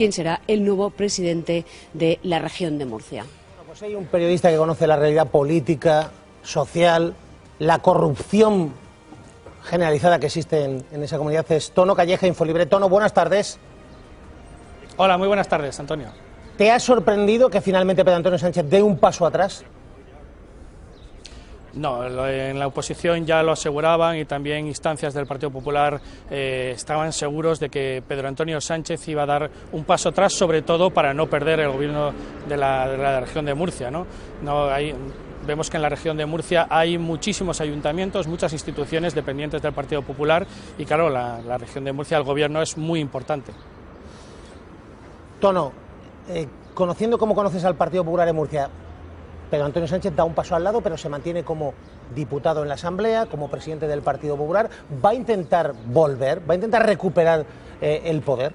quién será el nuevo presidente de la región de Murcia. Bueno, pues hay un periodista que conoce la realidad política, social, la corrupción generalizada que existe en esa comunidad. Es Tono Calleja, Infolibre. Tono, buenas tardes. Hola, muy buenas tardes, Antonio. ¿Te ha sorprendido que finalmente Pedro Antonio Sánchez dé un paso atrás? No, en la oposición ya lo aseguraban y también instancias del Partido Popular estaban seguros de que Pedro Antonio Sánchez iba a dar un paso atrás, sobre todo para no perder el gobierno de la región de Murcia, ¿no? Vemos que en la región de Murcia hay muchísimos ayuntamientos, muchas instituciones dependientes del Partido Popular y claro, la región de Murcia, el gobierno es muy importante. Tono, conociendo cómo conoces al Partido Popular en Murcia, Pedro Antonio Sánchez da un paso al lado, pero se mantiene como diputado en la Asamblea, como presidente del Partido Popular. ¿Va a intentar volver, va a intentar recuperar el poder?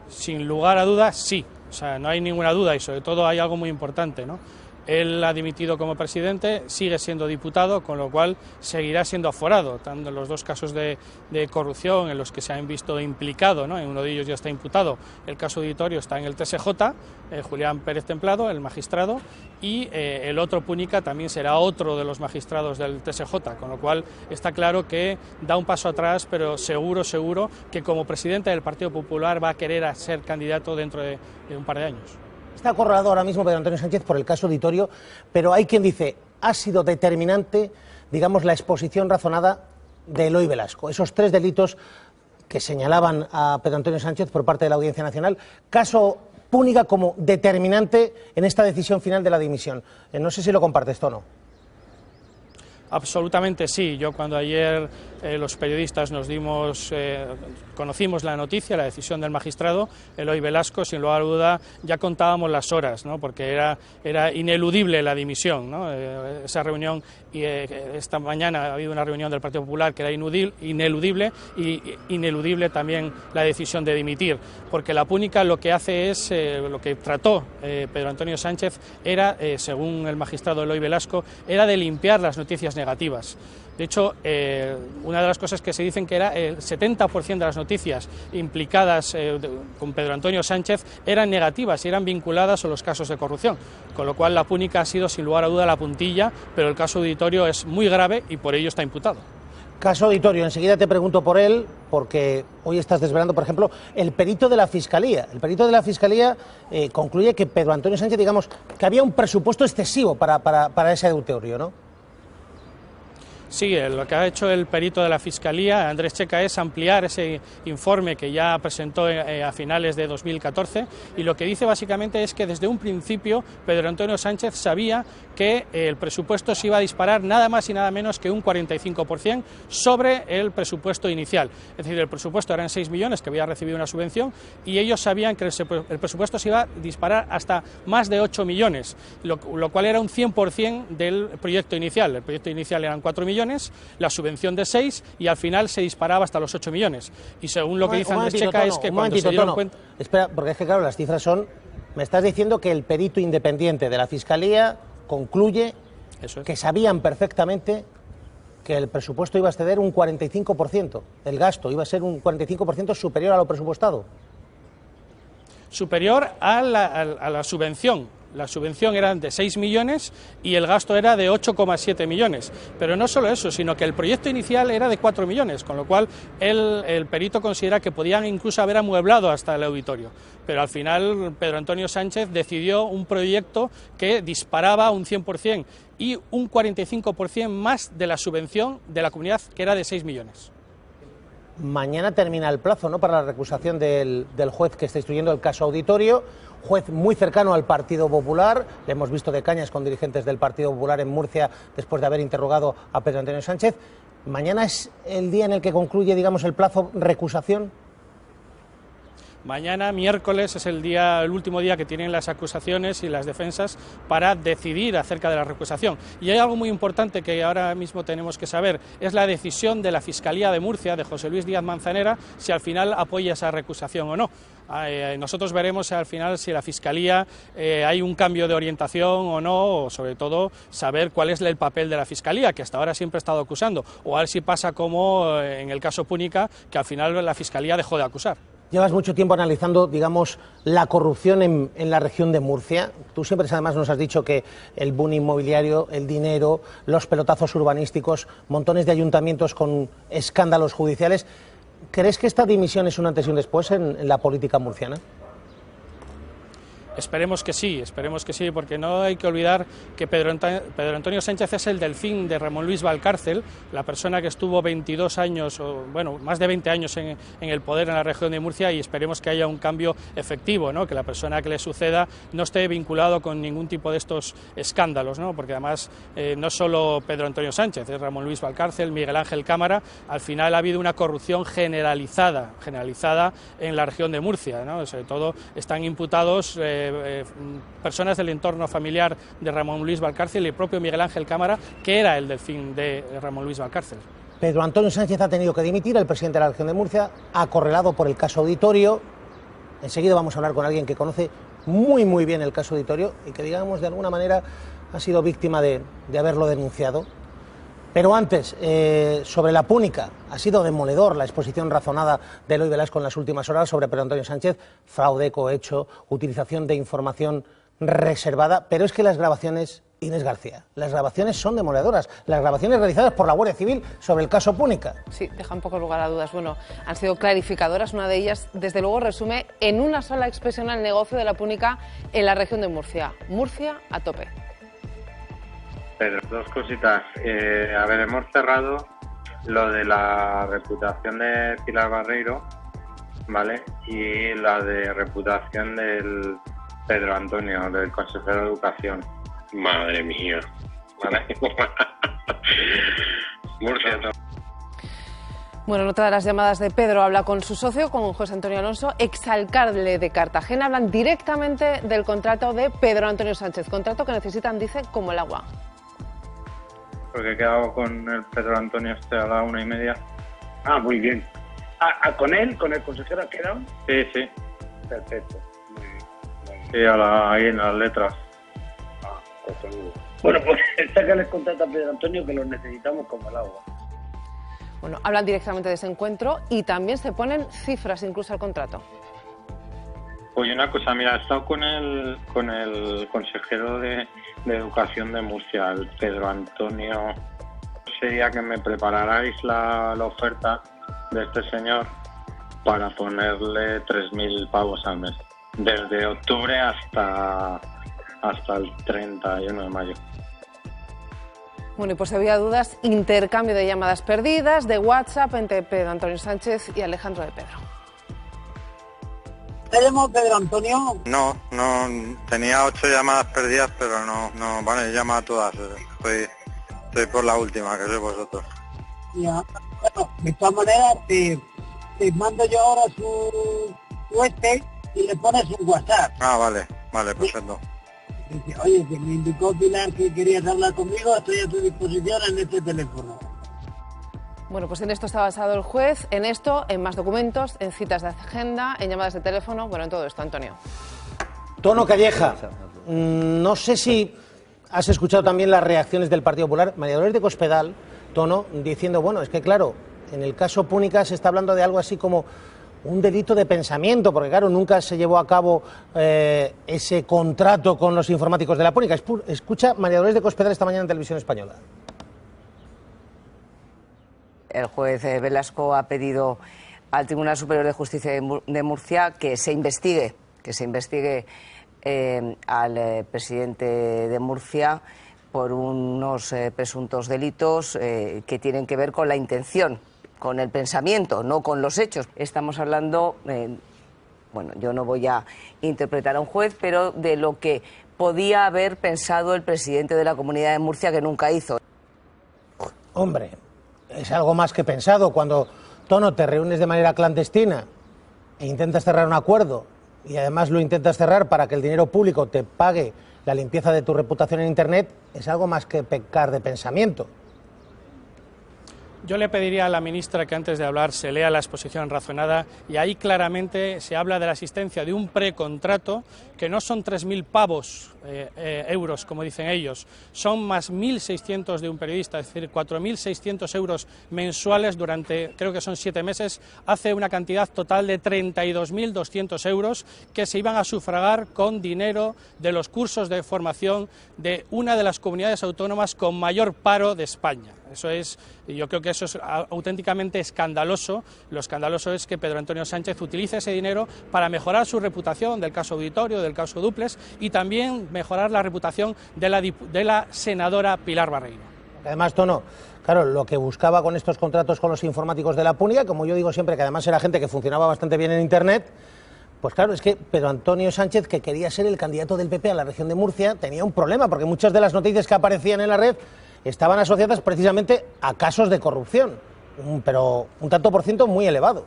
Sin lugar a dudas, sí. O sea, no hay ninguna duda y sobre todo hay algo muy importante, ¿no? Él ha dimitido como presidente, sigue siendo diputado, con lo cual seguirá siendo aforado, tanto en los dos casos de corrupción en los que se han visto implicado, ¿no? En uno de ellos ya está imputado, el caso auditorio está en el TSJ, Julián Pérez Templado, el magistrado, y el otro Púnica también será otro de los magistrados del TSJ, con lo cual está claro que da un paso atrás, pero seguro que como presidente del Partido Popular va a querer ser candidato dentro de un par de años. Está acorralado ahora mismo Pedro Antonio Sánchez por el caso auditorio, pero hay quien dice ha sido determinante, digamos, la exposición razonada de Eloy Velasco. Esos 3 delitos que señalaban a Pedro Antonio Sánchez por parte de la Audiencia Nacional, caso Púnica como determinante en esta decisión final de la dimisión. No sé si lo compartes, Tono. Absolutamente sí. Yo cuando ayer los periodistas conocimos la noticia, la decisión del magistrado Eloy Velasco, sin lugar a duda ya contábamos las horas, ¿no? Porque era ineludible la dimisión, ¿no? Esa reunión, y esta mañana ha habido una reunión del Partido Popular que era ineludible y ineludible también la decisión de dimitir, porque la Púnica lo que hace es, lo que trató Pedro Antonio Sánchez era, según el magistrado Eloy Velasco, era de limpiar las noticias negativas. De hecho, una de las cosas que se dicen que era el 70% de las noticias implicadas con Pedro Antonio Sánchez eran negativas y eran vinculadas a los casos de corrupción, con lo cual la Púnica ha sido sin lugar a duda la puntilla, pero el caso auditorio es muy grave y por ello está imputado. Caso auditorio, enseguida te pregunto por él, porque hoy estás desvelando, por ejemplo, el perito de la Fiscalía. El perito de la Fiscalía concluye que Pedro Antonio Sánchez, digamos, que había un presupuesto excesivo para ese auditorio, ¿no? Sí, lo que ha hecho el perito de la Fiscalía, Andrés Checa, es ampliar ese informe que ya presentó a finales de 2014 y lo que dice básicamente es que desde un principio Pedro Antonio Sánchez sabía que el presupuesto se iba a disparar nada más y nada menos que un 45% sobre el presupuesto inicial. Es decir, el presupuesto eran 6 millones que había recibido una subvención y ellos sabían que el presupuesto se iba a disparar hasta más de 8 millones, lo cual era un 100% del proyecto inicial. El proyecto inicial eran 4 millones, la subvención de 6 y al final se disparaba hasta los 8 millones. Y según lo que dice Andrés Checa es que cuando se dieron cuenta... Espera, porque es que claro, las cifras son... Me estás diciendo que el perito independiente de la Fiscalía concluye que sabían perfectamente que el presupuesto iba a exceder un 45%, el gasto iba a ser un 45% superior a lo presupuestado. Superior a la subvención. La subvención era de 6 millones y el gasto era de 8,7 millones. Pero no solo eso, sino que el proyecto inicial era de 4 millones, con lo cual el perito considera que podían incluso haber amueblado hasta el auditorio. Pero al final Pedro Antonio Sánchez decidió un proyecto que disparaba un 100% y un 45% más de la subvención de la comunidad, que era de 6 millones. Mañana termina el plazo, ¿no?, para la recusación del juez que está instruyendo el caso auditorio, juez muy cercano al Partido Popular. Le hemos visto de cañas con dirigentes del Partido Popular en Murcia después de haber interrogado a Pedro Antonio Sánchez. ¿Mañana es el día en el que concluye, digamos, el plazo recusación? Mañana, miércoles, es el último día que tienen las acusaciones y las defensas para decidir acerca de la recusación. Y hay algo muy importante que ahora mismo tenemos que saber, es la decisión de la Fiscalía de Murcia, de José Luis Díaz Manzanera, si al final apoya esa recusación o no. Nosotros veremos al final si la Fiscalía hay un cambio de orientación o no, o sobre todo saber cuál es el papel de la Fiscalía, que hasta ahora siempre ha estado acusando, o a ver si pasa como en el caso Púnica, que al final la Fiscalía dejó de acusar. Llevas mucho tiempo analizando, digamos, la corrupción en la región de Murcia. Tú siempre, además, nos has dicho que el boom inmobiliario, el dinero, los pelotazos urbanísticos, montones de ayuntamientos con escándalos judiciales. ¿Crees que esta dimisión es un antes y un después en la política murciana? Esperemos que sí, porque no hay que olvidar que Pedro Antonio Sánchez es el delfín de Ramón Luis Valcárcel, la persona que estuvo 22 años, o bueno, más de 20 años en el poder en la región de Murcia, y esperemos que haya un cambio efectivo, ¿no? Que la persona que le suceda no esté vinculado con ningún tipo de estos escándalos, ¿no? Porque además no solo Pedro Antonio Sánchez, es Ramón Luis Valcárcel, Miguel Ángel Cámara. Al final ha habido una corrupción generalizada en la región de Murcia, ¿no? Sobre todo están imputados personas del entorno familiar de Ramón Luis Valcárcel y el propio Miguel Ángel Cámara, que era el delfín de Ramón Luis Valcárcel. Pedro Antonio Sánchez ha tenido que dimitir, el presidente de la región de Murcia, acorralado por el caso Auditorio. Enseguida vamos a hablar con alguien que conoce muy bien el caso Auditorio y que, digamos, de alguna manera ha sido víctima de haberlo denunciado. Pero antes, sobre la Púnica, ha sido demoledor la exposición razonada de Eloy Velasco en las últimas horas sobre Pedro Antonio Sánchez, fraude, cohecho, utilización de información reservada, pero es que las grabaciones, Inés García, las grabaciones son demoledoras, las grabaciones realizadas por la Guardia Civil sobre el caso Púnica. Sí, deja un poco lugar a dudas. Bueno, han sido clarificadoras, una de ellas, desde luego, resume en una sola expresión el negocio de la Púnica en la región de Murcia. Murcia a tope. Pedro, dos cositas. A ver, hemos cerrado lo de la reputación de Pilar Barreiro, ¿vale? Y la de reputación del Pedro Antonio, del consejero de Educación. Madre mía. ¿Vale? Murcia. Bueno, en otra de las llamadas de Pedro habla con su socio, con José Antonio Alonso, exalcalde de Cartagena. Hablan directamente del contrato de Pedro Antonio Sánchez, contrato que necesitan, dice, como el agua. Porque he quedado con el Pedro Antonio a la 1:30. Ah, muy bien. ¿Con él, con el consejero, has quedado? Sí. Perfecto. Muy bien. Sí, ahí en las letras. Cojonudo. Bueno, pues sácales contrato a Pedro Antonio, que los necesitamos como el agua. Bueno, hablan directamente de ese encuentro y también se ponen cifras incluso al contrato. Oye, una cosa, mira, he estado con el consejero de Educación de Murcia, el Pedro Antonio. Sería que me prepararais la oferta de este señor para ponerle 3.000 pavos al mes, desde octubre hasta el 31 de mayo. Bueno, y por si había dudas, intercambio de llamadas perdidas, de WhatsApp entre Pedro Antonio Sánchez y Alejandro de Pedro. ¿Tenemos Pedro Antonio? No, tenía 8 llamadas perdidas, pero no, vale, llama a todas. Estoy por la última, que sois vosotros. Ya. Bueno, de todas maneras, te mando yo ahora su y le pones un WhatsApp. Ah, vale, perfecto. Dice, oye, que me indicó Pilar que querías hablar conmigo, estoy a tu disposición en este teléfono. Bueno, pues en esto está basado el juez, en esto, en más documentos, en citas de agenda, en llamadas de teléfono, bueno, en todo esto, Antonio. Tono Calleja, no sé si has escuchado también las reacciones del Partido Popular. María Dolores de Cospedal, Tono, diciendo, bueno, es que claro, en el caso Púnica se está hablando de algo así como un delito de pensamiento, porque claro, nunca se llevó a cabo ese contrato con los informáticos de la Púnica. Escucha María Dolores de Cospedal esta mañana en Televisión Española. El juez Velasco ha pedido al Tribunal Superior de Justicia de Murcia que se investigue al presidente de Murcia por unos presuntos delitos que tienen que ver con la intención, con el pensamiento, no con los hechos. Estamos hablando, bueno, yo no voy a interpretar a un juez, pero de lo que podía haber pensado el presidente de la Comunidad de Murcia que nunca hizo. Hombre, es algo más que pensado. Cuando, Tono, te reúnes de manera clandestina e intentas cerrar un acuerdo y además lo intentas cerrar para que el dinero público te pague la limpieza de tu reputación en Internet, es algo más que pecar de pensamiento. Yo le pediría a la ministra que antes de hablar se lea la exposición razonada, y ahí claramente se habla de la existencia de un precontrato que no son 3.000 pavos, euros, como dicen ellos, son más 1.600 de un periodista, es decir, 4.600 euros mensuales durante, creo que son 7 meses, hace una cantidad total de 32.200 euros que se iban a sufragar con dinero de los cursos de formación de una de las comunidades autónomas con mayor paro de España. Eso es, yo creo que eso es auténticamente escandaloso. Lo escandaloso es que Pedro Antonio Sánchez utilice ese dinero para mejorar su reputación del caso Auditorio, del caso Duplex, y también mejorar la reputación de la senadora Pilar Barreiro. Además, Tono, claro, lo que buscaba con estos contratos con los informáticos de la Púnica, como yo digo siempre, que además era gente que funcionaba bastante bien en Internet, pues claro, es que Pedro Antonio Sánchez, que quería ser el candidato del PP a la región de Murcia, tenía un problema, porque muchas de las noticias que aparecían en la red estaban asociadas precisamente a casos de corrupción, pero un tanto por ciento muy elevado.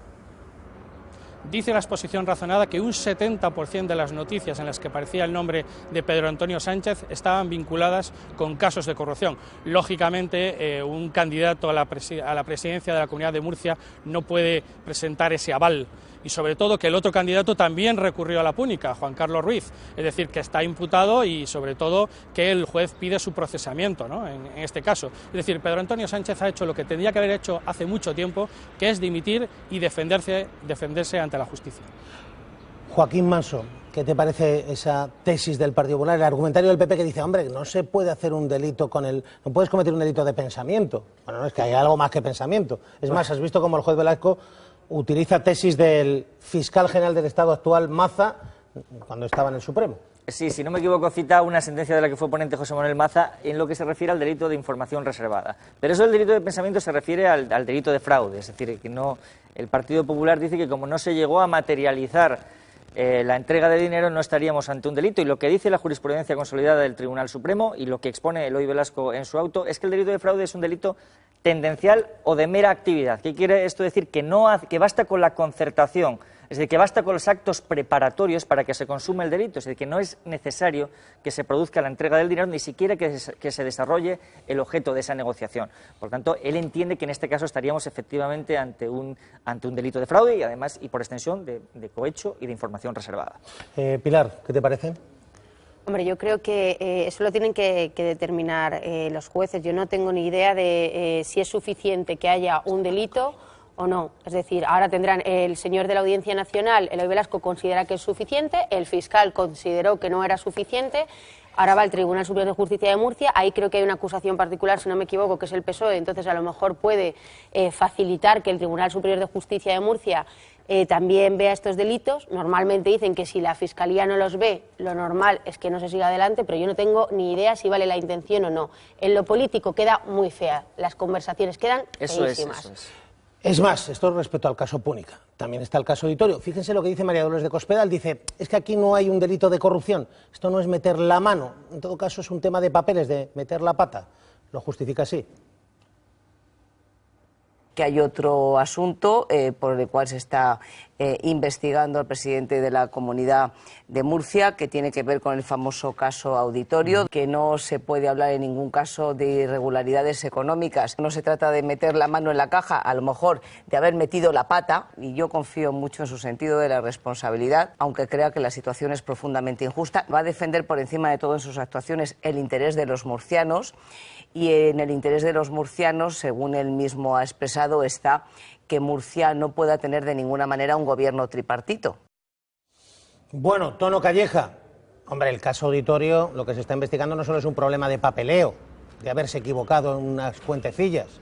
Dice la exposición razonada que un 70% de las noticias en las que aparecía el nombre de Pedro Antonio Sánchez estaban vinculadas con casos de corrupción. Lógicamente, un candidato a la presidencia de la Comunidad de Murcia no puede presentar ese aval. Y sobre todo que el otro candidato también recurrió a la Púnica, Juan Carlos Ruiz, es decir, que está imputado y sobre todo que el juez pide su procesamiento, ¿no?, en este caso. Es decir, Pedro Antonio Sánchez ha hecho lo que tendría que haber hecho hace mucho tiempo, que es dimitir y defenderse ante la justicia. Joaquín Manso, ¿qué te parece esa tesis del Partido Popular, el argumentario del PP que dice, hombre, no se puede hacer un delito no puedes cometer un delito de pensamiento? Bueno, no, es que hay algo más que pensamiento. Es más, has visto cómo el juez Velasco utiliza tesis del fiscal general del Estado actual, Maza, cuando estaba en el Supremo. Sí, si no me equivoco, cita una sentencia de la que fue ponente José Manuel Maza en lo que se refiere al delito de información reservada. Pero eso del delito de pensamiento se refiere al delito de fraude, es decir, que no, el Partido Popular dice que como no se llegó a materializar la entrega de dinero no estaríamos ante un delito, y lo que dice la jurisprudencia consolidada del Tribunal Supremo y lo que expone Eloy Velasco en su auto es que el delito de fraude es un delito tendencial o de mera actividad. ¿Qué quiere esto decir? Que basta con la concertación, es decir, que basta con los actos preparatorios para que se consuma el delito, es decir, que no es necesario que se produzca la entrega del dinero, ni siquiera que se desarrolle el objeto de esa negociación. Por tanto, él entiende que en este caso estaríamos efectivamente ante un delito de fraude y además, y por extensión, de cohecho y de información reservada. Pilar, ¿qué te parece? Hombre, yo creo que eso lo tienen que determinar los jueces. Yo no tengo ni idea de si es suficiente que haya un delito o no. Es decir, ahora tendrán el señor de la Audiencia Nacional, Eloy Velasco, considera que es suficiente, el fiscal consideró que no era suficiente, ahora va al Tribunal Superior de Justicia de Murcia, ahí creo que hay una acusación particular, si no me equivoco, que es el PSOE, entonces a lo mejor puede facilitar que el Tribunal Superior de Justicia de Murcia también vea estos delitos. Normalmente dicen que si la Fiscalía no los ve, lo normal es que no se siga adelante, pero yo no tengo ni idea si vale la intención o no. En lo político queda muy fea, las conversaciones quedan feísimas. Eso es. Es más, esto respecto al caso Púnica. También está el caso Auditorio. Fíjense lo que dice María Dolores de Cospedal. Dice, es que aquí no hay un delito de corrupción. Esto no es meter la mano. En todo caso es un tema de papeles, de meter la pata. Lo justifica así. Que hay otro asunto por el cual se está investigando al presidente de la Comunidad de Murcia, que tiene que ver con el famoso caso Auditorio, que no se puede hablar en ningún caso de irregularidades económicas. No se trata de meter la mano en la caja, a lo mejor de haber metido la pata, y yo confío mucho en su sentido de la responsabilidad, aunque crea que la situación es profundamente injusta. Va a defender por encima de todo en sus actuaciones el interés de los murcianos, y en el interés de los murcianos, según él mismo ha expresado, está que Murcia no pueda tener de ninguna manera un gobierno tripartito. Bueno, Tono Calleja, hombre, el caso Auditorio, lo que se está investigando no solo es un problema de papeleo, de haberse equivocado en unas cuentecillas.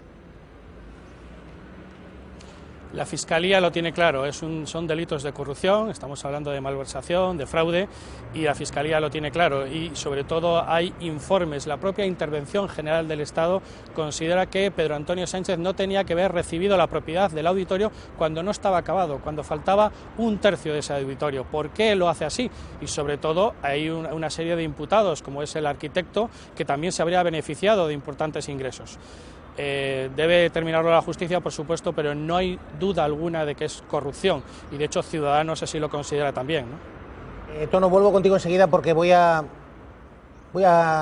La Fiscalía lo tiene claro, son delitos de corrupción, estamos hablando de malversación, de fraude, y la Fiscalía lo tiene claro, y sobre todo hay informes. La propia Intervención General del Estado considera que Pedro Antonio Sánchez no tenía que haber recibido la propiedad del Auditorio cuando no estaba acabado, cuando faltaba un tercio de ese auditorio. ¿Por qué lo hace así? Y sobre todo hay una serie de imputados, como es el arquitecto, que también se habría beneficiado de importantes ingresos. Debe determinarlo la justicia, por supuesto, pero no hay duda alguna de que es corrupción, y de hecho Ciudadanos así lo considera también, ¿no? Tono, vuelvo contigo enseguida porque voy a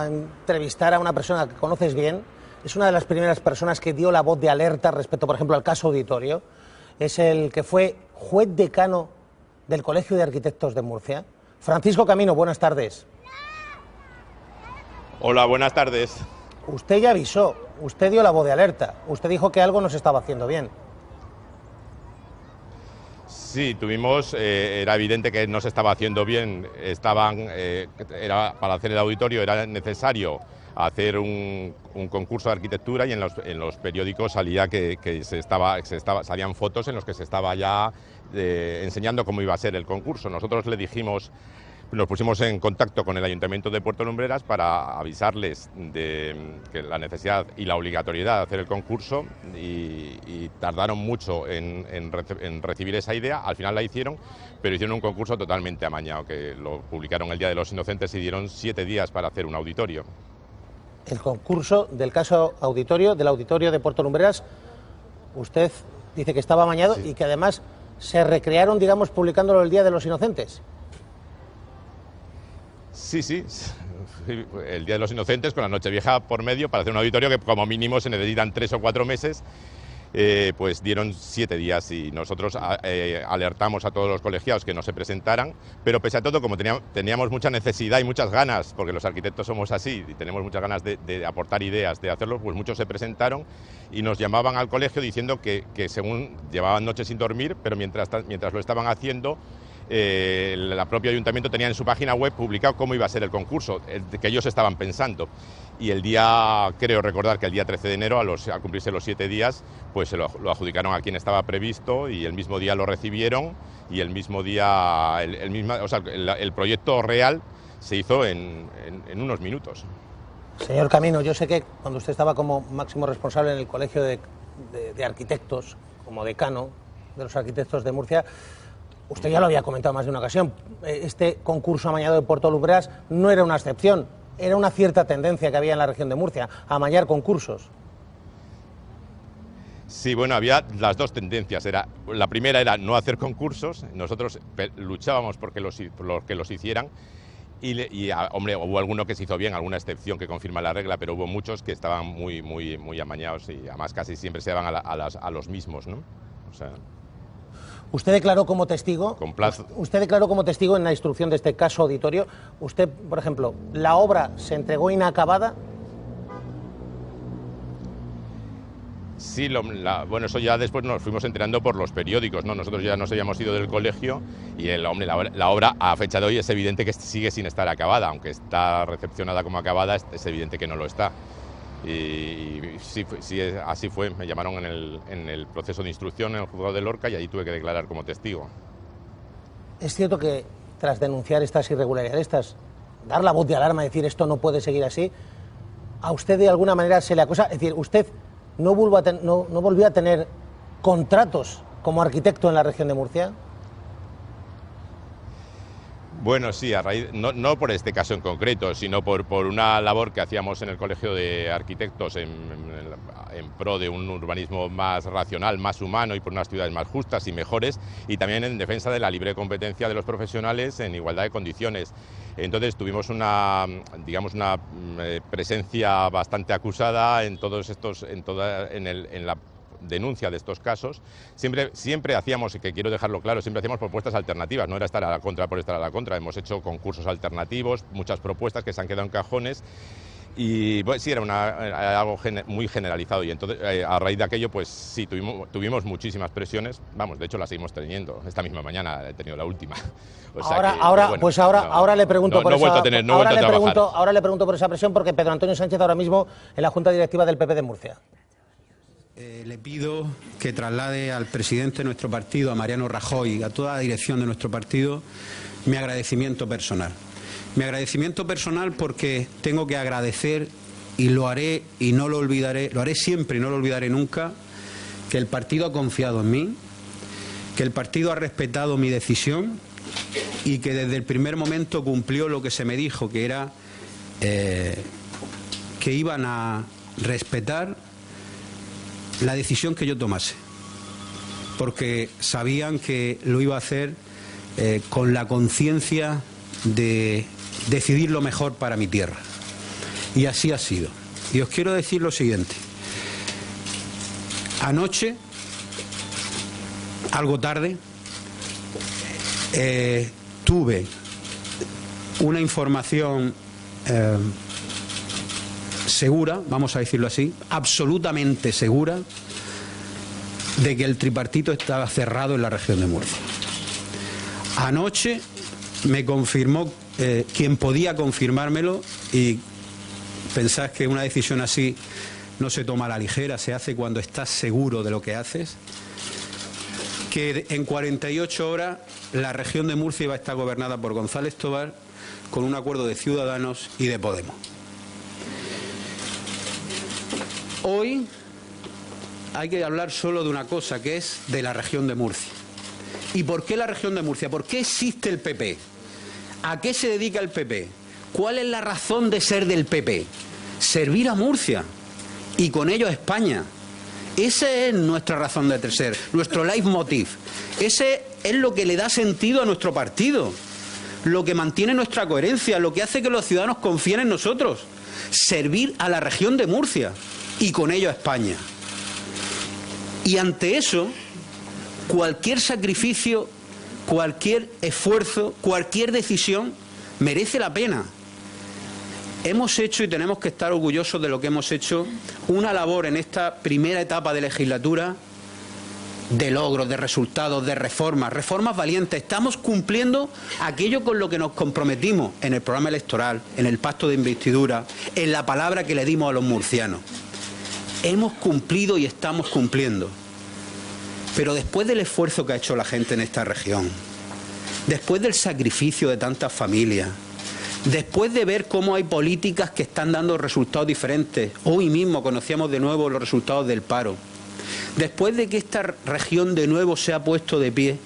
entrevistar a una persona que conoces bien, es una de las primeras personas que dio la voz de alerta respecto, por ejemplo, al caso Auditorio. Es el que fue juez decano del Colegio de Arquitectos de Murcia. Francisco Camino, buenas tardes. Hola, buenas tardes. Usted ya avisó, usted dio la voz de alerta, usted dijo que algo no se estaba haciendo bien. Sí, era evidente que no se estaba haciendo bien. Para hacer el auditorio era necesario hacer un concurso de arquitectura y en los periódicos salía salían fotos en los que se estaba ya enseñando cómo iba a ser el concurso. Nosotros nos pusimos en contacto con el Ayuntamiento de Puerto Lumbreras para avisarles de que la necesidad y la obligatoriedad de hacer el concurso y tardaron mucho en recibir esa idea. Al final la hicieron, pero hicieron un concurso totalmente amañado, que lo publicaron el Día de los Inocentes y dieron 7 días para hacer un auditorio. El concurso del caso Auditorio, del Auditorio de Puerto Lumbreras, usted dice que estaba amañado, sí, y que además se recrearon, digamos, publicándolo el Día de los Inocentes. Sí, el Día de los Inocentes con la Nochevieja por medio para hacer un auditorio que como mínimo se necesitan 3 o 4 meses, pues dieron 7 días y nosotros alertamos a todos los colegiados que no se presentaran, pero pese a todo, como teníamos mucha necesidad y muchas ganas, porque los arquitectos somos así y tenemos muchas ganas de aportar ideas, de hacerlo, pues muchos se presentaron y nos llamaban al colegio diciendo que según llevaban noches sin dormir, pero mientras lo estaban haciendo, el propio ayuntamiento tenía en su página web publicado cómo iba a ser el concurso, que ellos estaban pensando. Y creo recordar que el día 13 de enero, al cumplirse los 7 días, pues se lo adjudicaron a quien estaba previsto y el mismo día lo recibieron y el mismo día, el proyecto real se hizo en unos minutos. Señor Camino, yo sé que cuando usted estaba como máximo responsable en el Colegio de Arquitectos, como decano de los arquitectos de Murcia, usted ya lo había comentado más de una ocasión, este concurso amañado de Puerto Lumbreras no era una excepción, era una cierta tendencia que había en la región de Murcia, a amañar concursos. Sí, bueno, había las dos tendencias. La primera era no hacer concursos, nosotros luchábamos porque los hicieran, hombre, hubo alguno que se hizo bien, alguna excepción que confirma la regla, pero hubo muchos que estaban muy amañados y además casi siempre se daban a los mismos, ¿no? O sea, Usted declaró como testigo. Con plazo. Usted declaró como testigo en la instrucción de este caso Auditorio. Usted, por ejemplo, ¿la obra se entregó inacabada? Sí, bueno, eso ya después nos fuimos enterando por los periódicos, ¿no? Nosotros ya nos habíamos ido del colegio y la obra a fecha de hoy es evidente que sigue sin estar acabada, aunque está recepcionada como acabada, es evidente que no lo está. Y sí, así fue, me llamaron en el proceso de instrucción en el juzgado de Lorca y allí tuve que declarar como testigo. Es cierto que tras denunciar estas irregularidades, dar la voz de alarma, decir esto no puede seguir así, a usted de alguna manera se le acusa, es decir, usted no volvió a tener contratos como arquitecto en la región de Murcia. Bueno, sí, no por este caso en concreto, sino por una labor que hacíamos en el Colegio de Arquitectos en pro de un urbanismo más racional, más humano y por unas ciudades más justas y mejores, y también en defensa de la libre competencia de los profesionales en igualdad de condiciones. Entonces tuvimos una presencia bastante acusada en la denuncia de estos casos. Siempre hacíamos, y que quiero dejarlo claro, siempre hacíamos propuestas alternativas, no era estar a la contra por estar a la contra, hemos hecho concursos alternativos, muchas propuestas que se han quedado en cajones y bueno, sí, era algo muy generalizado y entonces a raíz de aquello pues sí, tuvimos muchísimas presiones, vamos, de hecho las seguimos teniendo, esta misma mañana he tenido la última. O sea ahora le pregunto por esa, ahora le pregunto por esa presión porque Pedro Antonio Sánchez ahora mismo en la Junta Directiva del PP de Murcia. Le pido que traslade al presidente de nuestro partido, a Mariano Rajoy, y a toda la dirección de nuestro partido, mi agradecimiento personal. Mi agradecimiento personal porque tengo que agradecer, y lo haré y no lo olvidaré, lo haré siempre y no lo olvidaré nunca, que el partido ha confiado en mí, que el partido ha respetado mi decisión y que desde el primer momento cumplió lo que se me dijo, que era que iban a respetar la decisión que yo tomase, porque sabían que lo iba a hacer con la conciencia de decidir lo mejor para mi tierra. Y así ha sido. Y os quiero decir lo siguiente. Anoche, algo tarde, tuve una información segura, vamos a decirlo así, absolutamente segura, de que el tripartito estaba cerrado en la región de Murcia. Anoche me confirmó quien podía confirmármelo, y pensás que una decisión así no se toma a la ligera, se hace cuando estás seguro de lo que haces, que en 48 horas la región de Murcia iba a estar gobernada por González Tobar con un acuerdo de Ciudadanos y de Podemos. Hoy hay que hablar solo de una cosa, que es de la región de Murcia. ¿Y por qué la región de Murcia? ¿Por qué existe el PP? ¿A qué se dedica el PP? ¿Cuál es la razón de ser del PP? Servir a Murcia y con ello a España. Esa es nuestra razón de ser, nuestro leitmotiv. Ese es lo que le da sentido a nuestro partido, lo que mantiene nuestra coherencia, lo que hace que los ciudadanos confíen en nosotros. Servir a la región de Murcia y con ello a España. Y ante eso, cualquier sacrificio, cualquier esfuerzo, cualquier decisión merece la pena. Hemos hecho, y tenemos que estar orgullosos de lo que hemos hecho, una labor en esta primera etapa de legislatura de logros, de resultados, de reformas, reformas valientes. Estamos cumpliendo aquello con lo que nos comprometimos en el programa electoral, en el pacto de investidura, en la palabra que le dimos a los murcianos. Hemos cumplido y estamos cumpliendo. Pero después del esfuerzo que ha hecho la gente en esta región, después del sacrificio de tantas familias, después de ver cómo hay políticas que están dando resultados diferentes, hoy mismo conocíamos de nuevo los resultados del paro, después de que esta región de nuevo se ha puesto de pie,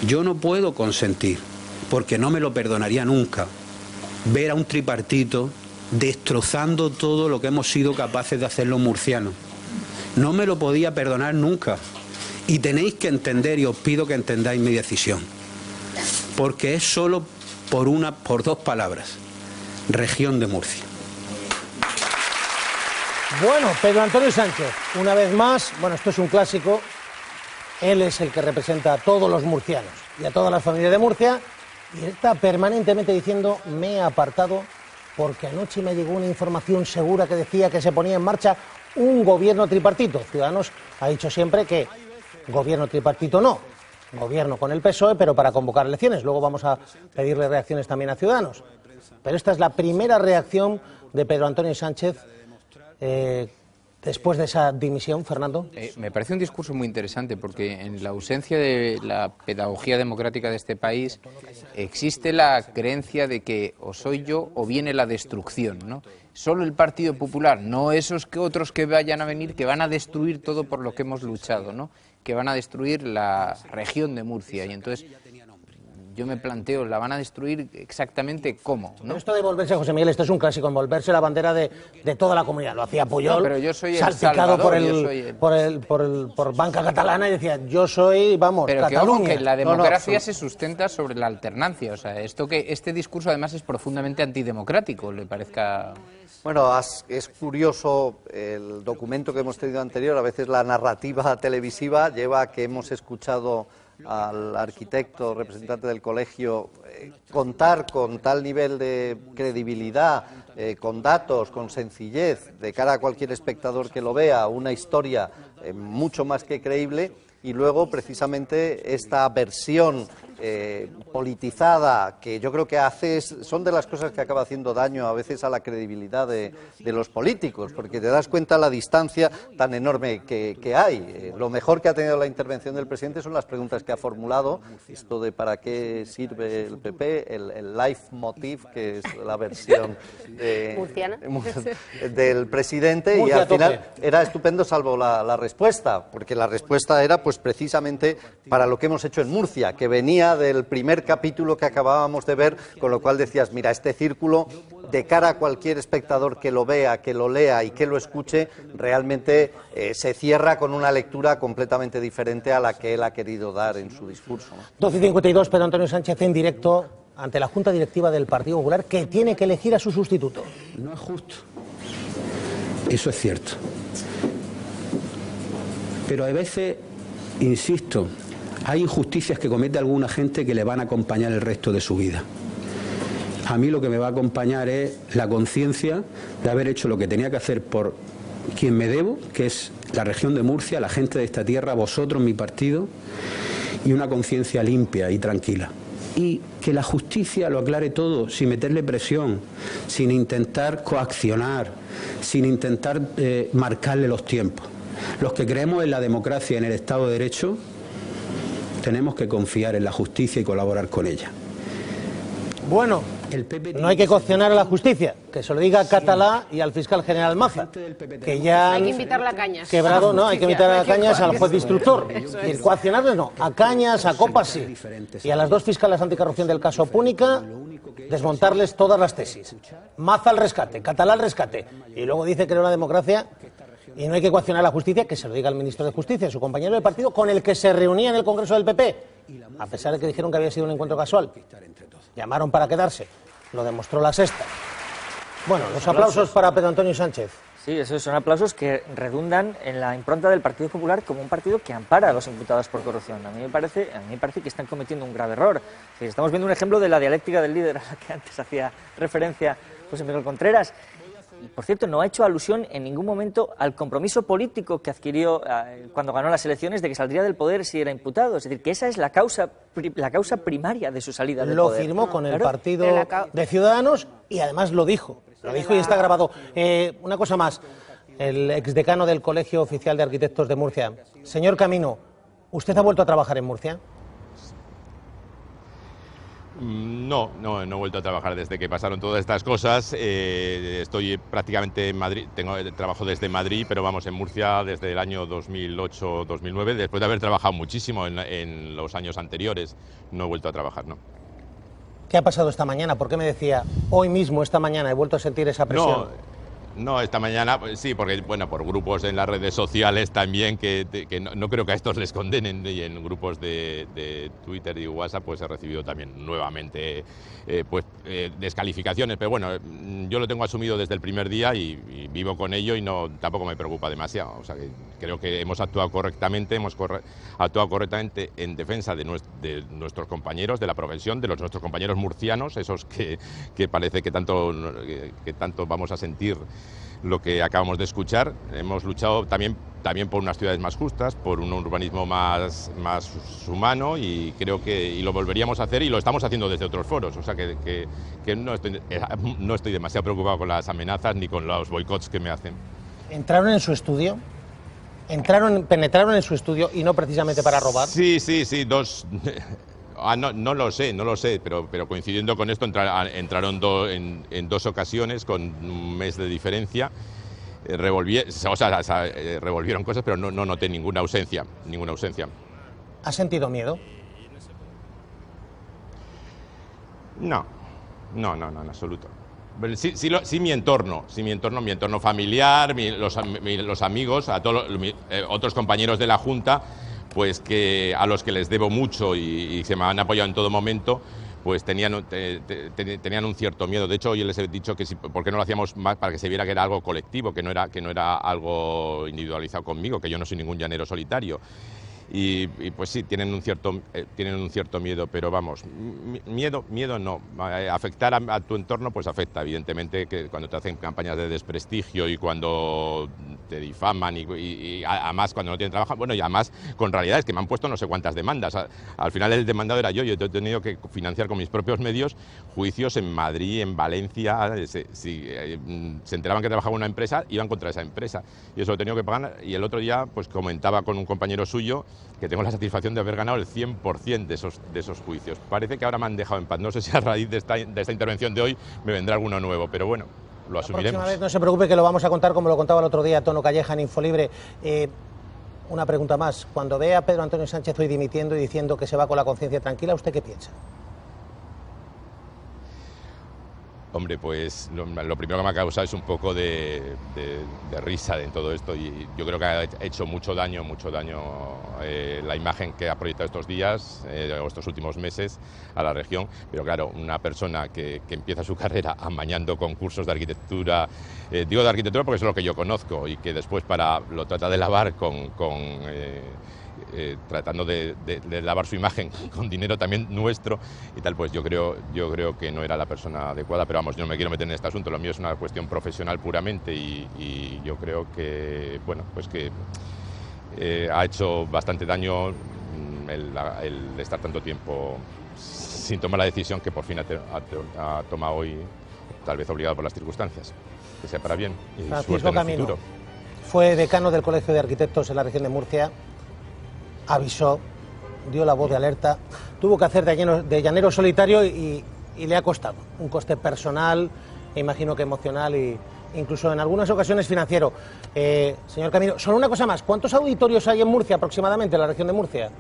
yo no puedo consentir, porque no me lo perdonaría nunca, ver a un tripartito destrozando todo lo que hemos sido capaces de hacer los murcianos. No me lo podía perdonar nunca. Y tenéis que entender, y os pido que entendáis mi decisión, porque es solo por dos palabras: región de Murcia. Bueno, Pedro Antonio Sánchez, una vez más, bueno, esto es un clásico, él es el que representa a todos los murcianos y a todas las familias de Murcia, y está permanentemente diciendo: me he apartado porque anoche me llegó una información segura que decía que se ponía en marcha un gobierno tripartito. Ciudadanos ha dicho siempre que gobierno tripartito no, gobierno con el PSOE, pero para convocar elecciones. Luego vamos a pedirle reacciones también a Ciudadanos. Pero esta es la primera reacción de Pedro Antonio Sánchez después de esa dimisión, Fernando. Me parece un discurso muy interesante, porque en la ausencia de la pedagogía democrática de este país existe la creencia de que o soy yo o viene la destrucción, ¿no? Solo el Partido Popular, no esos que otros que vayan a venir, que van a destruir todo por lo que hemos luchado, ¿no? Que van a destruir la región de Murcia. Y entonces yo me planteo, ¿la van a destruir exactamente cómo, ¿no? Esto de volverse, José Miguel, esto es un clásico, envolverse la bandera de toda la comunidad. Lo hacía Puyol, no, pero yo soy salpicado por Banca Catalana, y decía: yo soy, vamos, pero Cataluña. Que la democracia se sustenta sobre la alternancia. O sea, este discurso además es profundamente antidemocrático, le parezca. Bueno, es curioso el documento que hemos tenido anterior. A veces la narrativa televisiva lleva a que hemos escuchado al arquitecto representante del colegio contar con tal nivel de credibilidad, con datos, con sencillez, de cara a cualquier espectador que lo vea, una historia mucho más que creíble, y luego precisamente esta versión politizada, que yo creo que son de las cosas que acaba haciendo daño a veces a la credibilidad de los políticos, porque te das cuenta la distancia tan enorme que hay. Lo mejor que ha tenido la intervención del presidente son las preguntas que ha formulado, esto de para qué sirve el PP, el leitmotiv, que es la versión del presidente, y al final era estupendo, salvo la respuesta, porque la respuesta era pues precisamente para lo que hemos hecho en Murcia, que venía del primer capítulo que acabábamos de ver, con lo cual decías: mira, este círculo, de cara a cualquier espectador que lo vea, que lo lea y que lo escuche, realmente se cierra con una lectura completamente diferente a la que él ha querido dar en su discurso, ¿no? 12:52, Pedro Antonio Sánchez en directo ante la Junta Directiva del Partido Popular, que tiene que elegir a su sustituto. No es justo. Eso es cierto. Pero a veces, insisto, hay injusticias que comete alguna gente que le van a acompañar el resto de su vida. A mí lo que me va a acompañar es la conciencia de haber hecho lo que tenía que hacer por quien me debo, que es la región de Murcia, la gente de esta tierra, vosotros, mi partido, y una conciencia limpia y tranquila. Y que la justicia lo aclare todo, sin meterle presión, sin intentar coaccionar, sin intentar marcarle los tiempos. Los que creemos en la democracia y en el Estado de Derecho, tenemos que confiar en la justicia y colaborar con ella. Bueno, no hay que coaccionar a la justicia, que se lo diga a Catalá y al fiscal general Maza, que ya Hay que invitarla a Cañas. quebrado, no, hay que invitar a Cañas al juez instructor. Y coaccionarles no, a Cañas, a Copas sí. Y a las dos fiscales anticorrupción del caso Púnica, desmontarles todas las tesis. Maza al rescate, Catalá al rescate. Y luego dice que era una democracia y no hay que coaccionar a la justicia, que se lo diga al ministro de Justicia, su compañero del partido, con el que se reunía en el Congreso del PP, a pesar de que dijeron que había sido un encuentro casual. Llamaron para quedarse, lo demostró La Sexta. Bueno, los aplausos para Pedro Antonio Sánchez. Sí, esos son aplausos que redundan en la impronta del Partido Popular como un partido que ampara a los imputados por corrupción. A mí me parece que están cometiendo un grave error. Estamos viendo un ejemplo de la dialéctica del líder a la que antes hacía referencia José Miguel Contreras. Y, por cierto, no ha hecho alusión en ningún momento al compromiso político que adquirió cuando ganó las elecciones de que saldría del poder si era imputado. Es decir, que esa es la causa primaria de su salida del poder. Lo firmó con el partido de Ciudadanos y además lo dijo y está grabado. Una cosa más, el exdecano del Colegio Oficial de Arquitectos de Murcia. Señor Camino, ¿usted ha vuelto a trabajar en Murcia? No he vuelto a trabajar desde que pasaron todas estas cosas. Estoy prácticamente en Madrid, trabajo desde Madrid, pero vamos, en Murcia desde el año 2008-2009, después de haber trabajado muchísimo en los años anteriores. No he vuelto a trabajar, no. ¿Qué ha pasado esta mañana? ¿Por qué me decía, hoy mismo, esta mañana, he vuelto a sentir esa presión? No, esta mañana sí, porque bueno, por grupos en las redes sociales también, que no creo que a estos les condenen, y en grupos de Twitter y WhatsApp pues he recibido también nuevamente descalificaciones, pero bueno, yo lo tengo asumido desde el primer día y vivo con ello y tampoco me preocupa demasiado. O sea, que creo que hemos actuado correctamente, en defensa de nuestros compañeros de la profesión, de nuestros compañeros murcianos, esos que parece que tanto vamos a sentir lo que acabamos de escuchar. Hemos luchado también por unas ciudades más justas, por un urbanismo más humano, y creo que lo volveríamos a hacer, y lo estamos haciendo desde otros foros. O sea que no estoy demasiado preocupado con las amenazas ni con los boicots que me hacen. ¿Entraron en su estudio? ¿Penetraron en su estudio y no precisamente para robar? Sí, dos... no lo sé, pero coincidiendo con esto entraron en dos ocasiones con un mes de diferencia. Revolvieron cosas, pero no noté ninguna ausencia. ¿Ha sentido miedo? No, en absoluto. Sí, mi entorno familiar, los amigos, a todos otros compañeros de la Junta, pues a los que les debo mucho y se me han apoyado en todo momento, pues tenían un cierto miedo. De hecho, hoy les he dicho que por qué no lo hacíamos más, para que se viera que era algo colectivo, que no era algo individualizado conmigo, que yo no soy ningún llanero solitario. Y pues sí, tienen un cierto miedo, pero vamos, miedo no. Afectar a tu entorno, pues afecta, evidentemente, que cuando te hacen campañas de desprestigio y cuando te difaman y además cuando no tienen trabajo, bueno, y además con realidades que me han puesto no sé cuántas demandas. Al final el demandado era yo he tenido que financiar con mis propios medios juicios en Madrid, en Valencia. Si se enteraban que trabajaba en una empresa, iban contra esa empresa, y eso lo he tenido que pagar. Y el otro día pues comentaba con un compañero suyo que tengo la satisfacción de haber ganado el 100% de esos juicios. Parece que ahora me han dejado en paz. No sé si a raíz de esta intervención de hoy me vendrá alguno nuevo, pero bueno, lo asumiremos. La próxima vez no se preocupe, que lo vamos a contar como lo contaba el otro día Tono Calleja en Infolibre. Una pregunta más. Cuando ve a Pedro Antonio Sánchez hoy dimitiendo y diciendo que se va con la conciencia tranquila, ¿usted qué piensa? Hombre, pues lo primero que me ha causado es un poco de risa en todo esto, y yo creo que ha hecho mucho daño la imagen que ha proyectado estos días o estos últimos meses a la región. Pero claro, una persona que empieza su carrera amañando concursos de arquitectura, digo de arquitectura porque es lo que yo conozco, y que después lo trata de lavar tratando de lavar su imagen con dinero también nuestro y tal, pues yo creo que no era la persona adecuada. Pero vamos, yo no me quiero meter en este asunto, lo mío es una cuestión profesional puramente, y yo creo que, bueno, pues que ha hecho bastante daño el estar tanto tiempo sin tomar la decisión que por fin ha tomado hoy, tal vez obligado por las circunstancias, que sea para bien y suerte en el futuro. Fue decano del Colegio de Arquitectos en la región de Murcia, avisó, dio la voz de alerta, tuvo que hacer de llanero solitario y le ha costado un coste personal, e imagino que emocional e incluso en algunas ocasiones financiero. Señor Camino, solo una cosa más, ¿cuántos auditorios hay en Murcia aproximadamente, en la región de Murcia?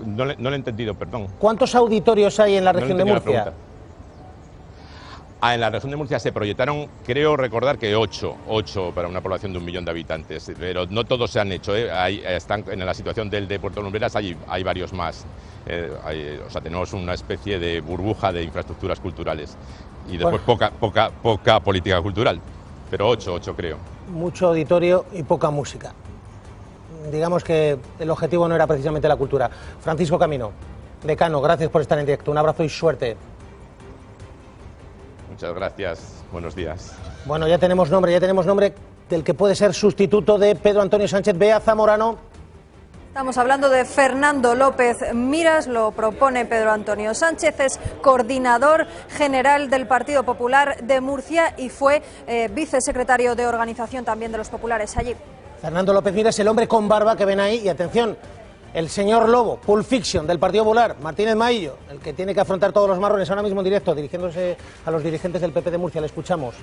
No le he entendido, perdón. ¿Cuántos auditorios hay en la región de Murcia? En la región de Murcia se proyectaron, creo recordar que 8 para una población de 1 millón de habitantes, pero no todos se han hecho, están en la situación del de Puerto Lumbreras, hay varios más, o sea, tenemos una especie de burbuja de infraestructuras culturales y después poca política cultural, pero 8 creo. Mucho auditorio y poca música. Digamos que el objetivo no era precisamente la cultura. Francisco Camino, decano, gracias por estar en directo, un abrazo y suerte. Muchas gracias, buenos días. Bueno, ya tenemos nombre del que puede ser sustituto de Pedro Antonio Sánchez. Bea Zamorano. Estamos hablando de Fernando López Miras, lo propone Pedro Antonio Sánchez, es coordinador general del Partido Popular de Murcia y fue vicesecretario de organización también de los populares allí. Fernando López Miras, el hombre con barba que ven ahí, y atención, el señor Lobo, Pulp Fiction del Partido Popular, Martínez Maillo, el que tiene que afrontar todos los marrones ahora mismo en directo, dirigiéndose a los dirigentes del PP de Murcia. Le escuchamos.